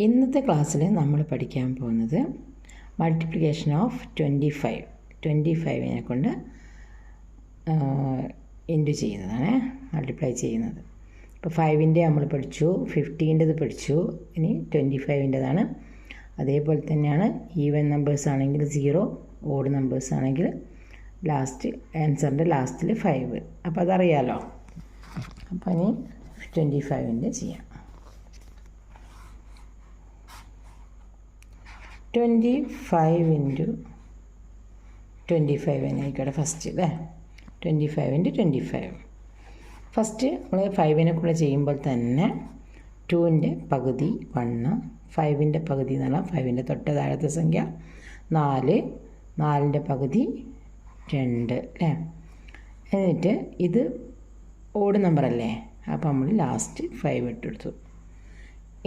ഇന്നത്തെ ക്ലാസ്സിൽ നമ്മൾ പഠിക്കാൻ പോകുന്നത് മൾട്ടിപ്ലിക്കേഷൻ ഓഫ് 25നെ കൊണ്ട് ഇൻറ്റു ചെയ്യുന്നതാണ്, മൾട്ടിപ്ലൈ ചെയ്യുന്നത്. ഇപ്പോൾ 5ൻ്റെ നമ്മൾ പഠിച്ചു, 15ൻ്റെത് പഠിച്ചു, ഇനി 25ൻ്റെതാണ്. അതേപോലെ തന്നെയാണ് ഈവൻ നമ്പേഴ്സ് ആണെങ്കിൽ 0, ഓഡ് നമ്പേഴ്സ് ആണെങ്കിൽ ലാസ്റ്റ് ആൻസറിൻ്റെ ലാസ്റ്റിൽ 5. അപ്പോൾ അതറിയാലോ. അപ്പോൾ ഇനി 25ൻ്റെ ചെയ്യാം. 25 ഇൻറ്റു 25 ആയിക്കോട്ടെ ഫസ്റ്റ് അല്ലേ. 25 ഇൻറ്റു 25. ഫസ്റ്റ് നമ്മൾ 5നെ കൂടെ ചെയ്യുമ്പോൾ തന്നെ 2ൻ്റെ പകുതി 1, 5ൻ്റെ പകുതി എന്ന് പറഞ്ഞാൽ 5ൻ്റെ തൊട്ട് താഴത്തെ സംഖ്യ 4, 4ൻ്റെ പകുതി 2 അല്ലേ. എന്നിട്ട് ഇത് ഓഡ് നമ്പറല്ലേ, അപ്പോൾ നമ്മൾ ലാസ്റ്റ് 5 ഇട്ടെടുത്തു.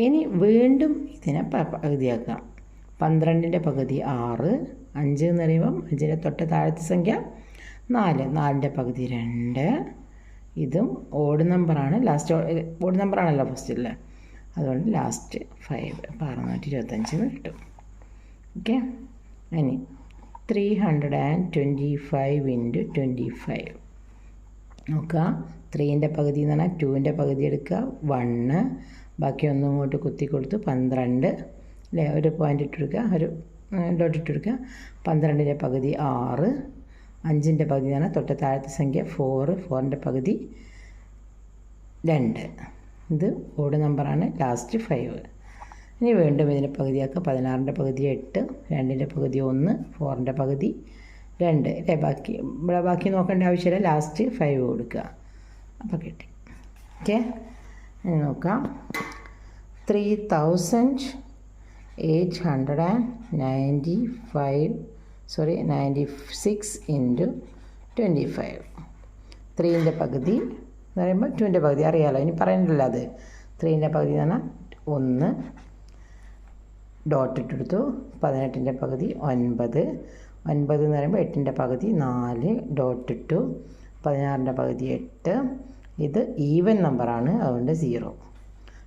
ഇനി വീണ്ടും ഇതിനെ പകുതിയാക്കാം. 12ൻ്റെ പകുതി 6, 5 എന്ന് പറയുമ്പം 5ൻ്റെ തൊട്ട് താഴത്തെ സംഖ്യ 4, 4ൻ്റെ പകുതി 2. ഇതും ഓഡ് നമ്പറാണ്, ലാസ്റ്റ് ഓഡ് നമ്പറാണല്ലോ ഫസ്റ്റിൽ, അതുകൊണ്ട് ലാസ്റ്റ് 5. അപ്പോൾ 625 കിട്ടും. ഓക്കെ. ഇനി 325 ഇൻറ്റു 25 നോക്കുക. 3ൻ്റെ പകുതി എന്ന് പറഞ്ഞാൽ 2ൻ്റെ പകുതി എടുക്കുക, 1, ബാക്കി ഒന്നും ഇങ്ങോട്ട് കുത്തി കൊടുത്ത് 12 അല്ലേ. ഒരു പോയിൻ്റ് ഇട്ടെടുക്കുക, ഒരു ഡോട്ട് ഇട്ടെടുക്കുക. 12ൻ്റെ പകുതി 6, 5ൻ്റെ പകുതി എന്ന് പറഞ്ഞാൽ തൊട്ട് താഴത്തെ സംഖ്യ 4, 4ൻ്റെ പകുതി 2. ഇത് ഓഡ് നമ്പറാണ്, ലാസ്റ്റ് 5. ഇനി വീണ്ടും ഇതിൻ്റെ പകുതിയാക്കുക. 16ൻ്റെ പകുതി 8, 2ൻ്റെ പകുതി 1, 4ൻ്റെ പകുതി 2 അല്ലേ. ബാക്കി നോക്കേണ്ട ആവശ്യമില്ല, ലാസ്റ്റ് 5 കൊടുക്കുക. അപ്പോൾ കിട്ടി. ഓക്കെ. ഇനി നോക്കാം. 96 ഇൻറ്റു 25. 3ൻ്റെ പകുതി എന്ന് പറയുമ്പോൾ 2ൻ്റെ പകുതി അറിയാമല്ലോ, ഇനി പറയണ്ടല്ലോ അത്. 3ൻ്റെ പകുതി എന്ന് പറഞ്ഞാൽ 1, ഡോട്ട് ഇട്ടെടുത്തു. 18ൻ്റെ പകുതി 9, 9 എന്ന് പറയുമ്പോൾ 8ൻ്റെ പകുതി 4, ഡോട്ട് ഇട്ടു. 16ൻ്റെ പകുതി 8. ഇത് ഈവൻ നമ്പറാണ്, അതുകൊണ്ട് 0.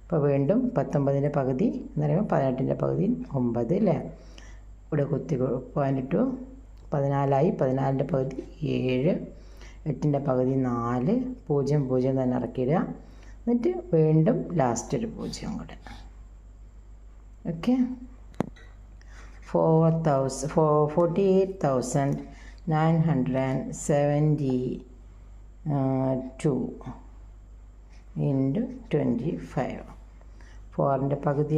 അപ്പോൾ വീണ്ടും 19ൻ്റെ പകുതി എന്ന് പറയുമ്പോൾ 18ൻ്റെ പകുതി 9 അല്ലേ. ഇവിടെ കുത്തി പോയിൻ്റ് ഇട്ടു. 14ആയി. 14ൻ്റെ പകുതി 7, 8ൻ്റെ പകുതി 4, 0 0 തന്നെ ഇറക്കിയിടുക. എന്നിട്ട് വീണ്ടും ലാസ്റ്റ് ഒരു 0 കൂടെ. ഓക്കെ. 48,972 ഇൻറ്റു 25. 4ൻ്റെ പകുതി